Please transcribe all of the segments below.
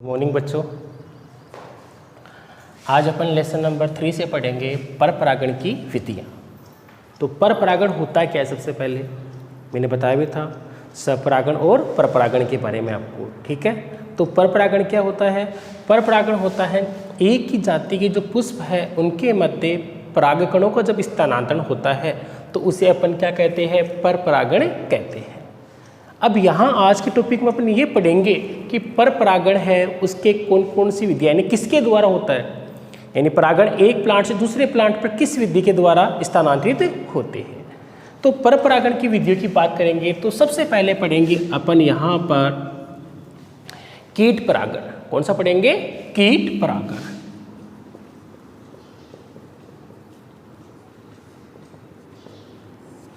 Morning बच्चों, आज अपन lesson number 3 से पढ़ेंगे पर परागण की विधियाँ। तो पर परागण होता है क्या है? सबसे पहले मैंने बताया भी था स्वपरागण और परपरागण के बारे में आपको, ठीक है। तो पर परागण क्या होता है? पर परागण होता है एक ही जाति के जो पुष्प है उनके मध्य परागकणों का जब स्थानांतरण होता है तो उसे अपन क्या कहते हैं? पर परागण कहते हैं। अब यहाँ आज के टॉपिक में अपन ये पढ़ेंगे कि पर परागण है उसके कौन कौन सी विधियाँ, यानी किसके द्वारा होता है, यानी परागण एक प्लांट से दूसरे प्लांट पर किस विधि के द्वारा स्थानांतरित होते हैं। तो पर परागण की विधियों की बात करेंगे तो सबसे पहले पढ़ेंगे अपन यहाँ पर कीट परागण। कौन सा पढ़ेंगे? कीट परागण।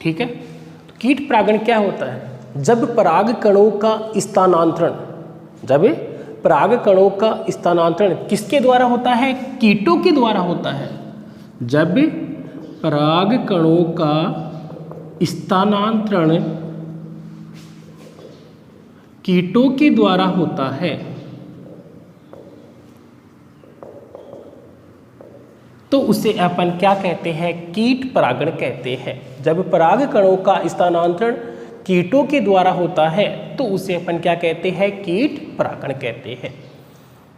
ठीक है। तो कीट परागण क्या होता है? जब पराग कणों का स्थानांतरण, जब पराग कणों का स्थानांतरण किसके द्वारा होता है? कीटों के द्वारा होता है। जब पराग कणों का स्थानांतरण कीटों के द्वारा होता है तो उसे अपन क्या कहते हैं? कीट परागण कहते हैं। जब पराग कणों का स्थानांतरण कीटों के द्वारा होता है तो उसे अपन क्या कहते हैं? कीट परागण कहते हैं।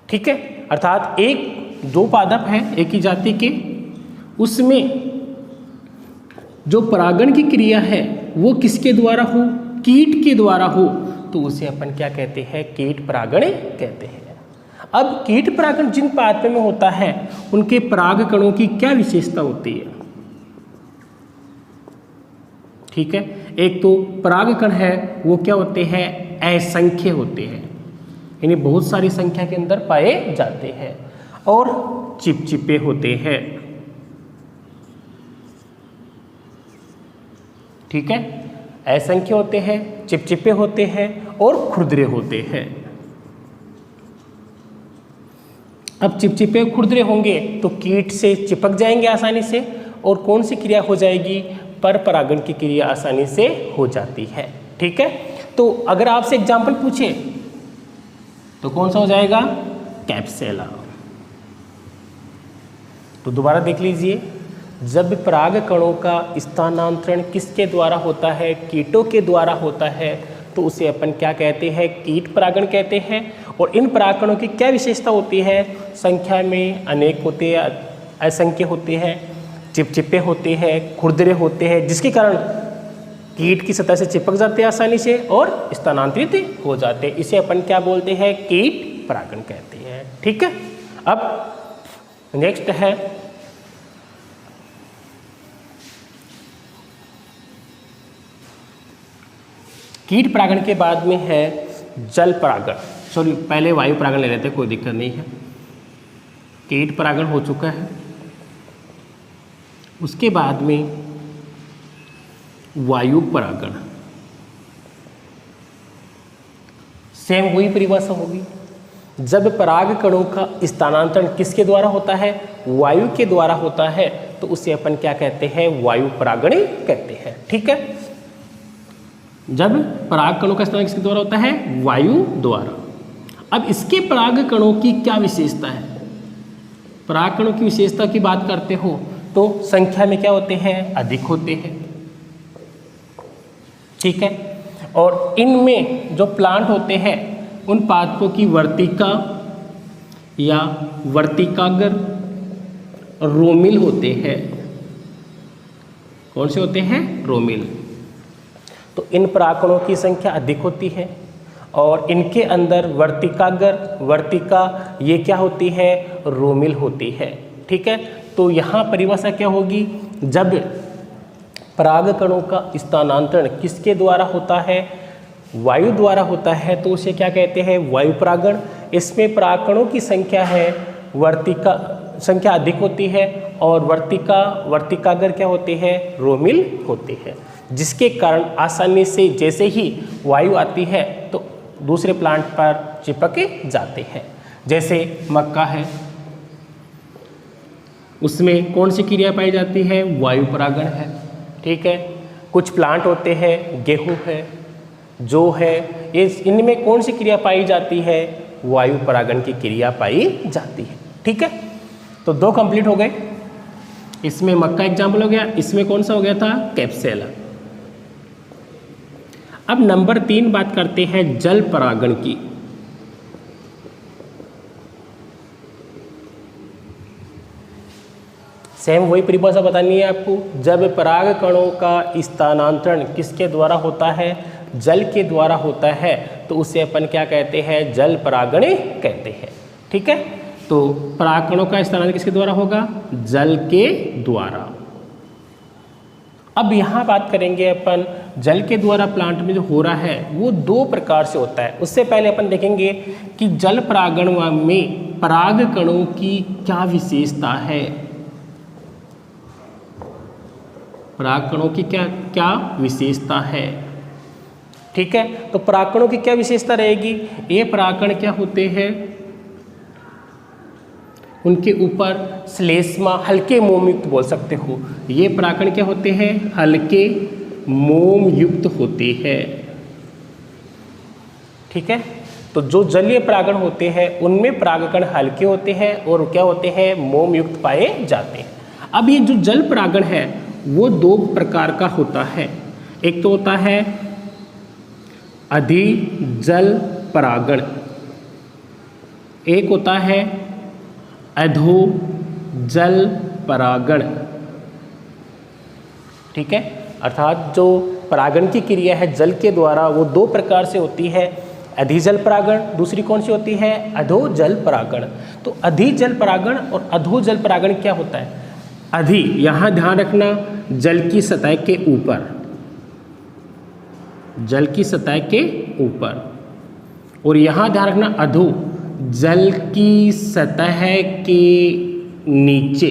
ठीक है। अर्थात एक दो पादप है एक ही जाति के, उसमें जो परागण की क्रिया है वो किसके द्वारा हो? कीट के द्वारा हो तो उसे अपन क्या कहते हैं? कीट परागण कहते हैं। अब कीट परागण जिन पादपों में होता है उनके पराग कणों की क्या विशेषता होती है? ठीक है। एक तो परागकण है वो क्या होते हैं? असंख्य होते हैं, यानी बहुत सारी संख्या के अंदर पाए जाते हैं, और चिपचिपे होते हैं। ठीक है। असंख्य होते हैं, चिपचिपे होते हैं और खुरदरे होते हैं। अब चिपचिपे खुरदरे होंगे तो कीट से चिपक जाएंगे आसानी से, और कौन सी क्रिया हो जाएगी? पर परागण की क्रिया आसानी से हो जाती है। ठीक है। तो अगर आपसे एग्जाम्पल पूछे तो कौन सा हो जाएगा? कैप्सेला। तो दोबारा देख लीजिए, जब पराग कणों का स्थानांतरण किसके द्वारा होता है? कीटों के द्वारा होता है तो उसे अपन क्या कहते हैं? कीट परागण कहते हैं। और इन परागकणों की क्या विशेषता होती है? संख्या में अनेक होते हैं, असंख्य होते हैं, चिपचिपे होते हैं, खुरदरे होते हैं, जिसके कारण कीट की सतह से चिपक जाते हैं आसानी से और स्थानांतरित हो जाते हैं। इसे अपन क्या बोलते हैं? कीट परागण कहते हैं। ठीक है। अब नेक्स्ट है कीट परागण के बाद में है जल परागण। सॉरी, पहले वायु परागण ले लेते हैं, कोई दिक्कत नहीं है। कीट परागण हो चुका है, उसके बाद में वायु परागण। सेम वही परिभाषा होगी। जब पराग कणों का स्थानांतरण किसके द्वारा होता है? वायु के द्वारा होता है तो उसे अपन क्या कहते हैं? वायु परागण कहते हैं। ठीक है। जब पराग कणों का स्थानांतरण किसके द्वारा होता है? वायु द्वारा। अब इसके पराग कणों की क्या विशेषता है? पराग कणों की विशेषता की बात करते हो तो संख्या में क्या होते हैं? अधिक होते हैं। ठीक है। और इनमें जो प्लांट होते हैं उन पादपों की वर्तिका या वर्तिकाग्र रोमिल होते हैं। कौन से होते हैं? रोमिल। तो इन परागकणों की संख्या अधिक होती है और इनके अंदर वर्तिका ये क्या होती है? रोमिल होती है। ठीक है। तो यहाँ परिभाषा क्या होगी? जब पराग कणों का स्थानांतरण किसके द्वारा होता है? वायु द्वारा होता है तो उसे क्या कहते हैं? वायु परागण। इसमें पराग कणों की संख्या है वर्तिका संख्या अधिक होती है और वर्तिकाग्र क्या होते हैं? रोमिल होते हैं, जिसके कारण आसानी से जैसे ही वायु आती है तो दूसरे प्लांट पर चिपक जाते हैं। जैसे मक्का है, उसमें कौन सी क्रिया पाई जाती है? वायु परागण है। ठीक है। कुछ प्लांट होते हैं, गेहूं है, जौ है, ये इनमें कौन सी क्रिया पाई जाती है? वायु परागण की क्रिया पाई जाती है। ठीक है, तो 2 कंप्लीट हो गए। इसमें मक्का एग्जाम्पल हो गया, इसमें कौन सा हो गया था, कैप्सेला। अब नंबर 3 बात करते हैं जल परागण की। सेम वही परिभाषा बतानी है आपको। जब पराग कणों का स्थानांतरण किसके द्वारा होता है, जल के द्वारा होता है, तो उसे अपन क्या कहते हैं, जल परागण कहते हैं। ठीक है, तो पराग कणों का स्थानांतरण किसके द्वारा होगा, जल के द्वारा। अब यहाँ बात करेंगे अपन जल के द्वारा प्लांट में जो हो रहा है वो 2 प्रकार से होता है। उससे पहले अपन देखेंगे कि जल परागण में पराग कणों की क्या विशेषता है, पराग कणों की क्या क्या विशेषता है। ठीक है, तो पराग कणों की क्या विशेषता रहेगी, ये परागकण क्या होते हैं, उनके ऊपर श्लेष्मा हल्के मोम युक्त बोल सकते हो। ये परागकण क्या होते हैं, हल्के मोम युक्त होते हैं। ठीक है, तो जो जलीय परागण होते हैं उनमें परागकण हल्के होते हैं और क्या होते हैं, मोम युक्त पाए जाते हैं। अब ये जो जल परागण है वो 2 प्रकार का होता है। एक तो होता है अधिजल परागण, एक होता है अधोजल परागण। ठीक है, अर्थात जो परागण की क्रिया है जल के द्वारा वो 2 प्रकार से होती है, अधिजल परागण, दूसरी कौन सी होती है, अधोजल परागण। तो अधिजल परागण और अधोजल परागण क्या होता है, अधि यहाँ ध्यान रखना जल की सतह के ऊपर, जल की सतह के ऊपर, और यहाँ ध्यान रखना अधो जल की सतह के नीचे।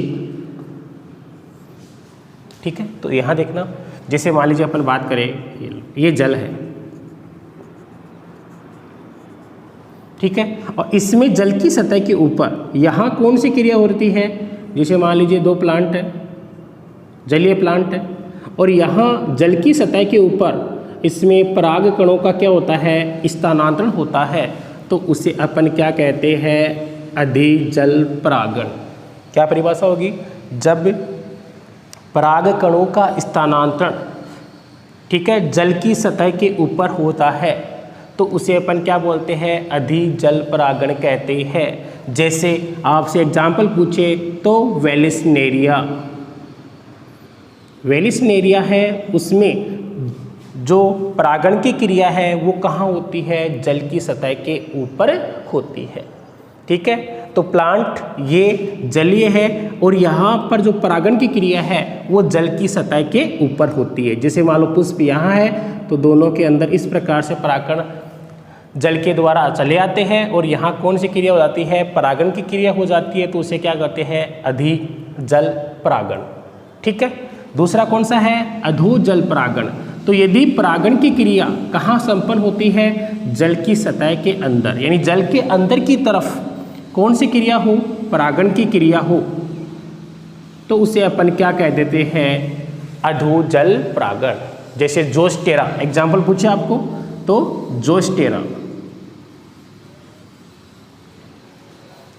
ठीक है, तो यहाँ देखना, जैसे मान लीजिए अपन बात करें ये जल है, ठीक है, और इसमें जल की सतह के ऊपर यहाँ कौन सी क्रिया होती है, जैसे मान लीजिए 2 प्लांट है, जलीय प्लांट है, और यहाँ जल की सतह के ऊपर इसमें पराग कणों का क्या होता है, स्थानांतरण होता है, तो उसे अपन क्या कहते हैं, अधिजल परागण। क्या परिभाषा होगी, जब पराग कणों का स्थानांतरण, ठीक है, जल की सतह के ऊपर होता है तो उसे अपन क्या बोलते हैं, अधिजल परागण कहते हैं। जैसे आपसे एग्जाम्पल पूछे तो वेलिस्नेरिया, वेलिस्नेरिया है, उसमें जो परागण की क्रिया है वो कहाँ होती है, जल की सतह के ऊपर होती है। ठीक है, तो प्लांट ये जलीय है और यहाँ पर जो परागण की क्रिया है वो जल की सतह के ऊपर होती है। जैसे मान लो पुष्प यहाँ है तो दोनों के अंदर इस प्रकार से परागण जल के द्वारा चले आते हैं और यहाँ कौन सी क्रिया हो जाती है, परागण की क्रिया हो जाती है, तो उसे क्या कहते हैं, अधिजल परागण। ठीक है, दूसरा कौन सा है, अधोजल परागण। तो यदि परागण की क्रिया कहाँ संपन्न होती है, जल की सतह के अंदर, यानी जल के अंदर की तरफ कौन सी क्रिया हो, परागण की क्रिया हो, तो उसे अपन क्या कह देते हैं, अधोजल परागण। जैसे जोस्टेरा, एग्जाम्पल पूछे आपको तो जोस्टेरा।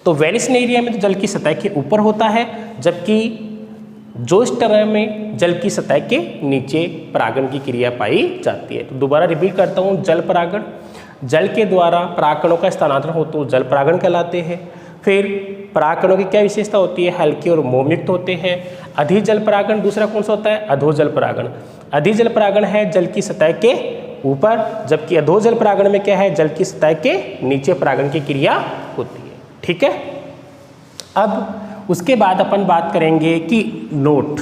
तो वेलिस्नेरिया में तो जल की सतह के ऊपर होता है, जबकि जोस्टेरा में जल की सतह के नीचे परागण की क्रिया पाई जाती है। तो दोबारा रिपीट करता हूँ, जल परागण, जल के द्वारा परागकणों का स्थानांतरण हो तो जल परागण कहलाते हैं। फिर परागकणों की क्या विशेषता होती है, हल्के और मोमयुक्त होते हैं। अधिजल परागण, दूसरा कौन सा होता है, अधोजल परागण। अधिजल परागण है जल की सतह के ऊपर, जबकि अधोजल परागण में क्या है, जल की सतह के नीचे परागण की क्रिया होती है। ठीक है, अब उसके बाद अपन बात करेंगे कि नोट,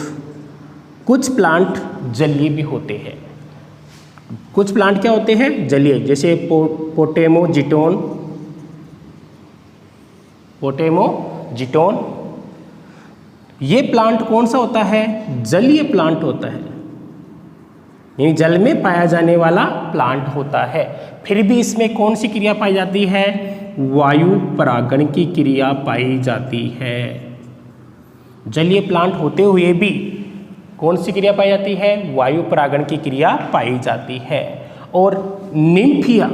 कुछ प्लांट जलीय भी होते हैं, कुछ प्लांट क्या होते हैं, जलीय। जैसे पोटेमोजिटोन, पोटेमोजिटोन, ये प्लांट कौन सा होता है, जलीय प्लांट होता है, यानी जल में पाया जाने वाला प्लांट होता है। फिर भी इसमें कौन सी क्रिया पाई जाती है, वायु परागण की क्रिया पाई जाती है। जलीय प्लांट होते हुए भी कौन सी क्रिया पाई जाती है, वायु परागण की क्रिया पाई जाती है। और निम्फिया,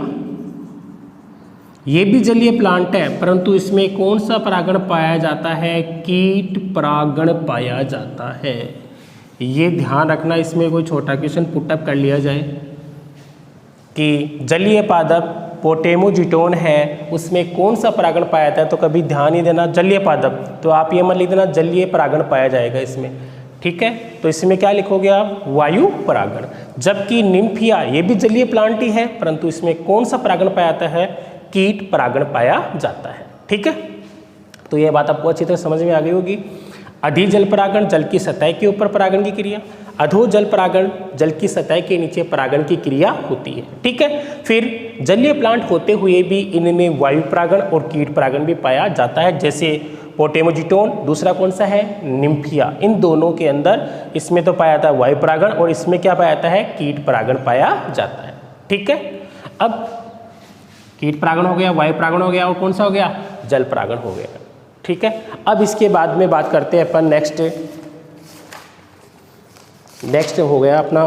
ये भी जलीय प्लांट है, परंतु इसमें कौन सा परागण पाया जाता है? कीट परागण पाया जाता है। ये ध्यान रखना, इसमें कोई छोटा क्वेश्चन पुटअप कर लिया जाए कि जलीय पादप पोटेमोजिटोन है, उसमें कौन सा परागण पाया जाता है, तो कभी ध्यान ही देना जलीय पादप, तो आप ये मत लिख देना जलीय परागण पाया जाएगा इसमें, ठीक है। तो इसमें क्या लिखोगे आप? वायु परागण। जबकि निम्फिया ये भी जलीय प्लांट ही है, परंतु इसमें कौन सा परागण पाया जाता है? कीट परागण पाया जाता है, ठीक है। तो ये बात आपको अच्छी तरह समझ में आ गई होगी। अधिजल परागण, जल की सतह के ऊपर परागण की क्रिया। अधोजल परागण, जल की सतह के नीचे परागण की क्रिया होती है, ठीक है। फिर जलीय प्लांट होते हुए भी इनमें वायु परागण और कीट परागण भी पाया जाता है, जैसे पोटेमोजिटोन, दूसरा कौन सा है? निम्फिया। इन दोनों के अंदर इसमें तो पाया जाता है वायु परागण और इसमें क्या पाया जाता है? कीट परागण पाया जाता है, ठीक है। अब कीट परागण हो गया, वायु परागण हो गया, और कौन सा हो गया? जल परागण हो गया, ठीक है। अब इसके बाद में बात करते हैं अपन नेक्स्ट हो गया अपना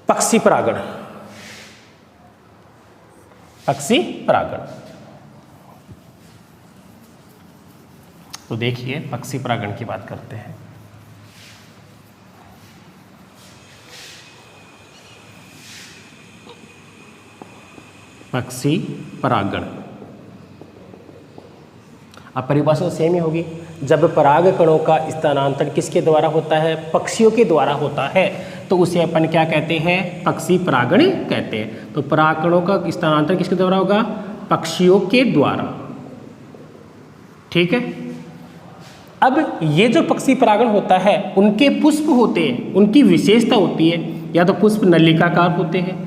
पक्षी परागण। पक्षी परागण, तो देखिए पक्षी परागण की बात करते हैं। पक्षी परागण, अब परिभाषा सेम ही होगी। जब पराग कणों का स्थानांतरण किसके द्वारा होता है? पक्षियों के द्वारा होता है, तो उसे अपन क्या कहते हैं? पक्षी परागण कहते हैं। तो पराग कणों का स्थानांतरण किसके द्वारा होगा? पक्षियों के द्वारा, ठीक है। अब ये जो पक्षी परागण होता है, उनके पुष्प होते हैं, उनकी विशेषता होती है, या तो पुष्प नलिकाकार होते हैं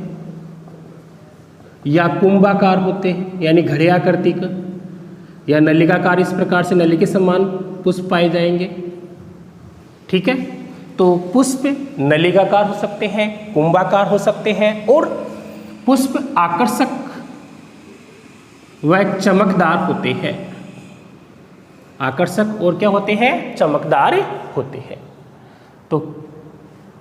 या कुंभाकार होते हैं, यानी घड़े आकृति का, या नलिकाकार, इस प्रकार से नली के समान पुष्प पाए जाएंगे, ठीक है। तो पुष्प नलिकाकार हो सकते हैं, कुंभाकार हो सकते हैं, और पुष्प आकर्षक व चमकदार होते हैं। आकर्षक और क्या होते हैं? चमकदार होते हैं। तो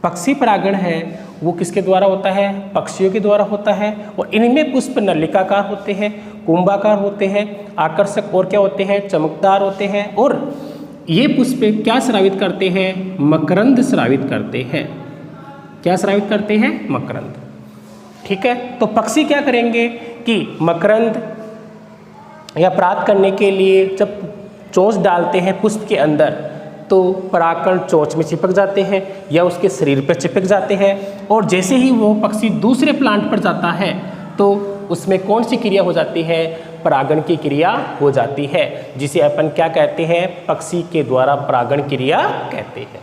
पक्षी परागण है वो किसके द्वारा होता है? पक्षियों के द्वारा होता है, और इनमें पुष्प नलिकाकार होते हैं, कुंभाकार होते हैं, आकर्षक और क्या होते हैं? चमकदार होते हैं, और ये पुष्प क्या स्रावित करते हैं? मकरंद स्रावित करते हैं। क्या स्रावित करते हैं? मकरंद, ठीक है। तो पक्षी क्या करेंगे कि मकरंद या प्राप्त करने के लिए जब चोंच डालते हैं पुष्प के अंदर, तो परागकण चोंच में चिपक जाते हैं या उसके शरीर पर चिपक जाते हैं, और जैसे ही वो पक्षी दूसरे प्लांट पर जाता है तो उसमें कौन सी क्रिया हो जाती है? परागण की क्रिया हो जाती है, जिसे अपन क्या कहते हैं? पक्षी के द्वारा परागण क्रिया कहते हैं,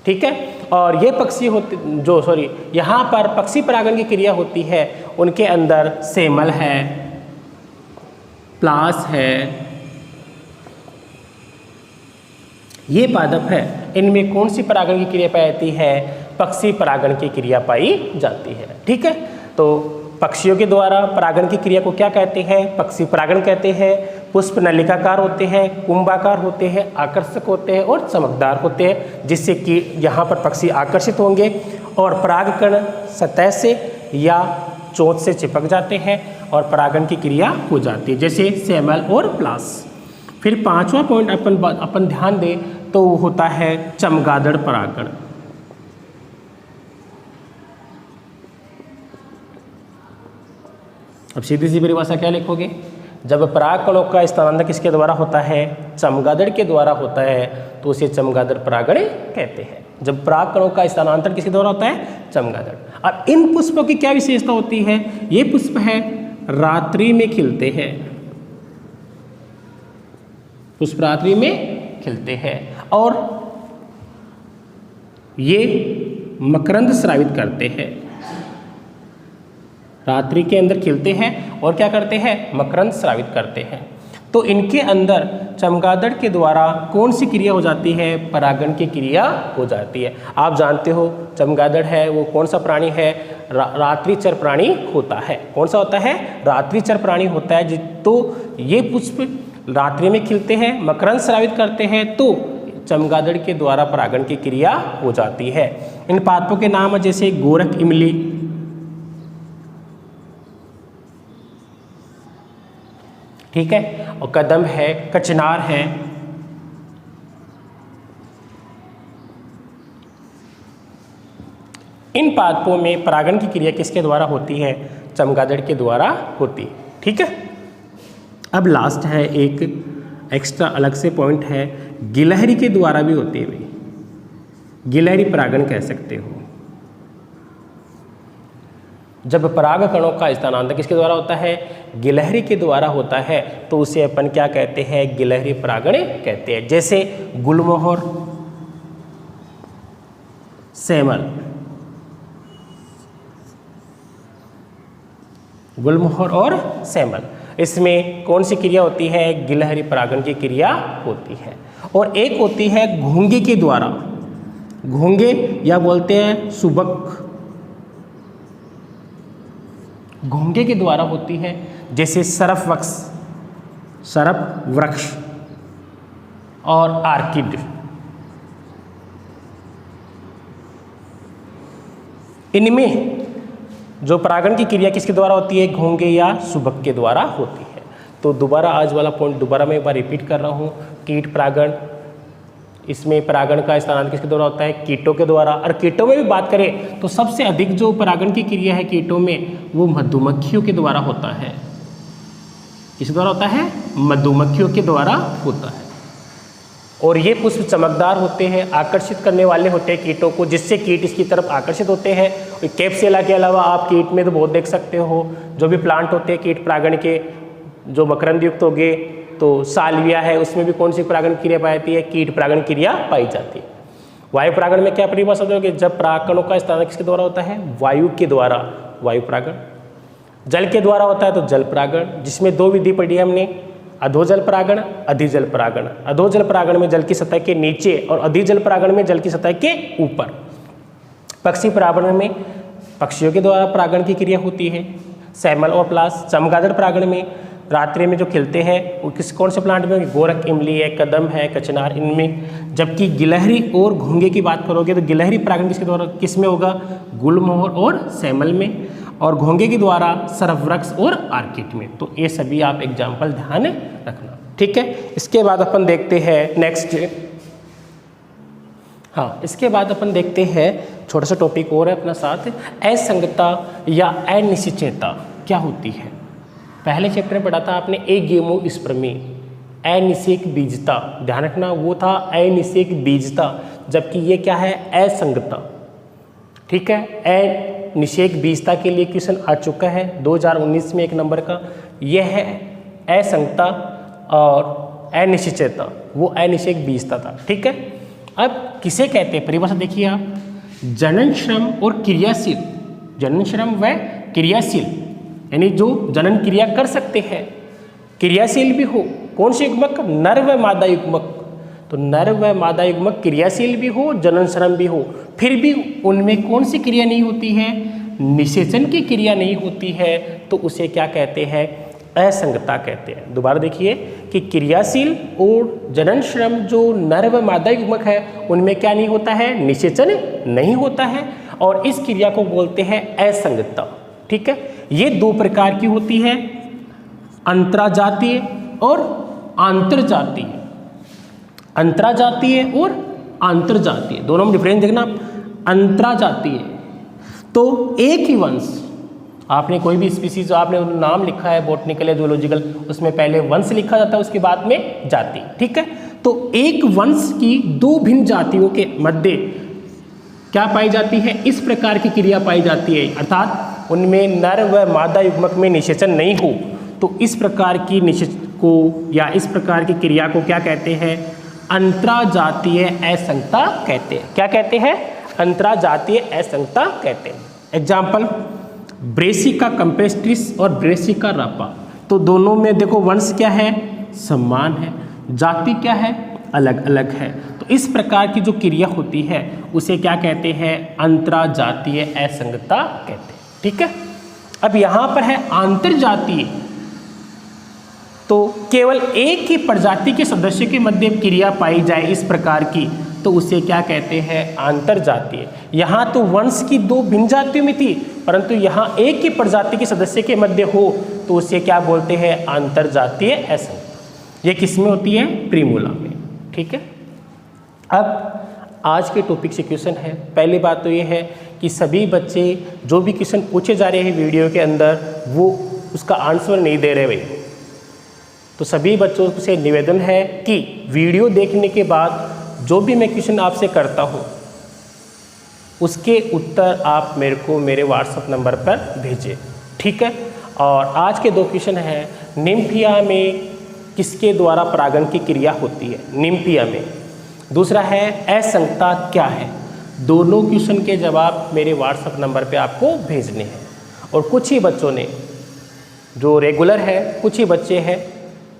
ठीक है। और ये पक्षी होते यहाँ पर पक्षी परागण की क्रिया होती है, उनके अंदर सेमल है, प्लास है, ये पादप है, इनमें कौन सी परागण की क्रिया पाई जाती है? पक्षी परागण की क्रिया पाई जाती है, ठीक है। तो पक्षियों के द्वारा परागण की क्रिया को क्या कहते हैं? पक्षी परागण कहते हैं। पुष्प नलिकाकार होते हैं, कुंभाकार होते हैं, आकर्षक होते हैं और चमकदार होते हैं, जिससे कि यहाँ पर पक्षी आकर्षित होंगे और परागकण सतह से या चोंच से चिपक जाते हैं और परागण की क्रिया हो जाती है, जैसे सेमल और प्लास। फिर पांचवा पॉइंट अपन ध्यान दें तो वो होता है चमगादड़ परागण। अब सीधी सी परिभाषा क्या लिखोगे? जब पराग कणों का स्थानांतरण किसके द्वारा होता है? चमगादड़ के द्वारा होता है, तो उसे चमगादड़ परागण कहते हैं। जब पराग कणों का स्थानांतरण किसके द्वारा होता है? चमगादड़। अब इन पुष्पों की क्या विशेषता होती है? ये पुष्प है रात्रि में खिलते हैं, पुष्प रात्रि में खिलते हैं, और ये मकरंद स्रावित करते हैं। रात्रि के अंदर खिलते हैं और क्या करते हैं? मकरंद स्रावित करते हैं। तो इनके अंदर चमगादड़ के द्वारा कौन सी क्रिया हो जाती है? परागण की क्रिया हो जाती है। आप जानते हो चमगादड़ है वो कौन सा प्राणी है? रात्रिचर प्राणी होता है। कौन सा होता है? रात्रिचर प्राणी होता है। तो ये पुष्प रात्रि में खिलते हैं, मकरंद स्रावित करते हैं, तो चमगादड़ के द्वारा परागण की क्रिया हो जाती है। इन पादपों के नाम जैसे गोरख इमली, ठीक है, और कदम है, कचनार है। इन पादपों में परागण की क्रिया किसके द्वारा होती है? चमगादड़ के द्वारा होती है। ठीक है, अब लास्ट है एक एक्स्ट्रा अलग से पॉइंट है, गिलहरी के द्वारा भी होती है भाई, गिलहरी परागण कह सकते हो। जब पराग कणों का स्थानांतरण किसके द्वारा होता है? गिलहरी के द्वारा होता है, तो उसे अपन क्या कहते हैं? गिलहरी परागण कहते हैं। जैसे गुलमोहर, सेमल, गुलमोहर और सेमल, इसमें कौन सी क्रिया होती है? गिलहरी परागण की क्रिया होती है। और एक होती है घोंगे के द्वारा, घोंगे या बोलते हैं सुबक, घोंगे के द्वारा होती है। जैसे सरफ वृक्ष और आर्किड, इनमें जो परागण की क्रिया किसके द्वारा होती है? घोंगे या सुबक के द्वारा होती है। तो दोबारा आज वाला पॉइंट दोबारा मैं एक बार रिपीट कर रहा हूँ, कीट परागण, इसमें परागण का स्थानांतरण किसके द्वारा होता है? कीटों के द्वारा। और कीटों में भी बात करें तो सबसे अधिक जो परागण की क्रिया है कीटों में, वो मधुमक्खियों के द्वारा होता है। किसके द्वारा होता है? मधुमक्खियों के द्वारा होता है। और ये पुष्प चमकदार होते हैं, आकर्षित करने वाले होते हैं कीटों को, जिससे कीट इसकी तरफ आकर्षित होते हैं। कैप्सुला के अलावा आप कीट में तो बहुत देख सकते हो, जो भी प्लांट होते हैं कीट परागण के, जो मकरंद युक्त हो गए, तो साल्विया है, उसमें भी कौन सी परागण क्रिया पाई जाती है? कीट परागण क्रिया पाई जाती है। वायु परागण में क्या परिभाषा दोगे? जब परागकणों का स्थानांतरण किसके द्वारा होता है? वायु के द्वारा, वायु परागण। जल के द्वारा होता है तो जल परागण, जिसमें दो विधि पढ़ी हमने, अधोजल परागण, अधिजल परागण। अधोजल परागण में जल की सतह के नीचे और अधिजल परागण में जल की सतह के ऊपर। पक्षी परागण में पक्षियों के द्वारा परागण की क्रिया होती है, सैमल और प्लास। चमगादड़ परागण में रात्रि में जो खिलते हैं वो कौन से प्लांट में? गोरख, इमली है, कदम है, कचनार, इनमें। जबकि गिलहरी और घोंगे की बात करोगे तो गिलहरी परागण किसके द्वारा, किस में होगा? गुलमोहर और सैमल में। और घोंगे के द्वारा सरवृक्ष और आर्किड में। तो ये सभी आप एग्जाम्पल ध्यान रखना। ठीक है, इसके बाद अपन देखते हैं नेक्स्ट, हाँ इसके बाद अपन देखते हैं छोटा सा टॉपिक और है अपना साथ, असंगता या अनिश्चितता क्या होती है। पहले चैप्टर में पढ़ा था आपने एगेमोस्पर्मी, अनिषेक बीजता, ध्यान रखना वो था अनिषेक बीजता, जबकि ये क्या है? असंगता। ठीक है, अनिषेक बीजता के लिए क्वेश्चन आ चुका है 2019 में 1 नंबर का, यह है असंगता और अनिश्चितता, वो अनिषेक बीजता था। ठीक है, अब किसे कहते हैं? परिभाषा देखिए आप, जनन श्रम और क्रियाशील, जनन श्रम व क्रियाशील, यानी जो जनन क्रिया कर सकते हैं, क्रियाशील भी हो। कौन से युग्मक? नर व मादा युग्मक। तो नर व मादा युग्मक क्रियाशील भी हो, जनन श्रम भी हो, फिर भी उनमें कौन सी क्रिया नहीं होती है? निषेचन की क्रिया नहीं होती है, तो उसे क्या कहते हैं? असंगता कहते हैं। दोबारा देखिए कि क्रियाशील और जनन श्रम जो नर व मादा युग्मक है उनमें क्या नहीं होता है? निषेचन नहीं होता है, और इस क्रिया को बोलते हैं असंगता। ठीक है, ये 2 प्रकार की होती है, अंतराजातीय और आंतरजातीय। अंतराजातीय और आंतरजातीय दोनों में डिफरेंस देखना। अंतराजातीय तो एक ही वंश, आपने कोई भी स्पीसीज जो आपने नाम लिखा है बॉटनिकल या जूलॉजिकल, उसमें पहले वंश लिखा जाता है, उसके बाद में जाति। ठीक है, तो एक वंश की 2 भिन्न जातियों के मध्य क्या पाई जाती है? इस प्रकार की क्रिया पाई जाती है, अर्थात उनमें नर व मादा युग्मक में निषेचन नहीं हो, तो इस प्रकार की निषेचन को या इस प्रकार की क्रिया को क्या कहते हैं? अंतराजातीय असंगता कहते हैं। क्या कहते हैं? अंतराजातीय असंगता कहते हैं। एग्जाम्पल, ब्रेसिका कैम्पेस्ट्रिस और ब्रेसिका रापा, तो दोनों में देखो वंश क्या है? समान है, जाति क्या है? अलग अलग है। तो इस प्रकार की जो क्रिया होती है उसे क्या कहते हैं? अंतराजातीय असंगता कहते हैं। ठीक है, अब यहाँ पर है आंतरजातीय, तो केवल एक ही प्रजाति के सदस्य के मध्य क्रिया पाई जाए इस प्रकार की, तो उसे क्या कहते हैं? आंतरजातीय। यहाँ तो वंश की 2 भिन्न जातियों में थी, परंतु यहाँ एक ही प्रजाति के सदस्य के मध्य हो, तो उसे क्या बोलते हैं, अंतरजातीय असंगता। ये किस में होती है, प्रीमोला में। ठीक है, अब आज के टॉपिक से क्वेश्चन है। पहली बात तो ये है कि सभी बच्चे जो भी क्वेश्चन पूछे जा रहे हैं वीडियो के अंदर वो उसका आंसर नहीं दे रहे भाई। तो सभी बच्चों से निवेदन है कि वीडियो देखने के बाद जो भी मैं क्वेश्चन आपसे करता हूँ उसके उत्तर आप मेरे को मेरे व्हाट्सएप नंबर पर भेजें। ठीक है, और आज के दो क्वेश्चन हैं, निम्फिया में किसके द्वारा परागण की क्रिया होती है, निम्फिया में। दूसरा है असंगता क्या है। दोनों क्वेश्चन के जवाब मेरे व्हाट्सएप नंबर पे आपको भेजने हैं। और कुछ ही बच्चों ने जो रेगुलर है, कुछ ही बच्चे हैं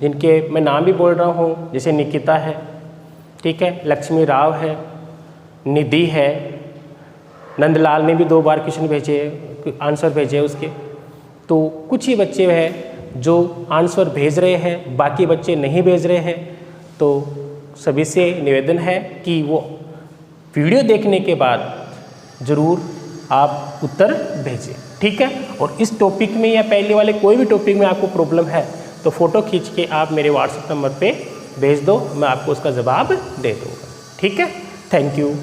जिनके मैं नाम भी बोल रहा हूँ, जैसे निकिता है, ठीक है, लक्ष्मी राव है, निधि है, नंदलाल ने भी 2 बार क्वेश्चन भेजे, आंसर भेजे उसके। तो कुछ ही बच्चे हैं जो आंसर भेज रहे हैं, बाकी बच्चे नहीं भेज रहे हैं। तो सभी से निवेदन है कि वो वीडियो देखने के बाद ज़रूर आप उत्तर भेजें। ठीक है, और इस टॉपिक में या पहले वाले कोई भी टॉपिक में आपको प्रॉब्लम है तो फ़ोटो खींच के आप मेरे व्हाट्सएप नंबर पे भेज दो, मैं आपको उसका जवाब दे दूँगा। ठीक है, थैंक यू।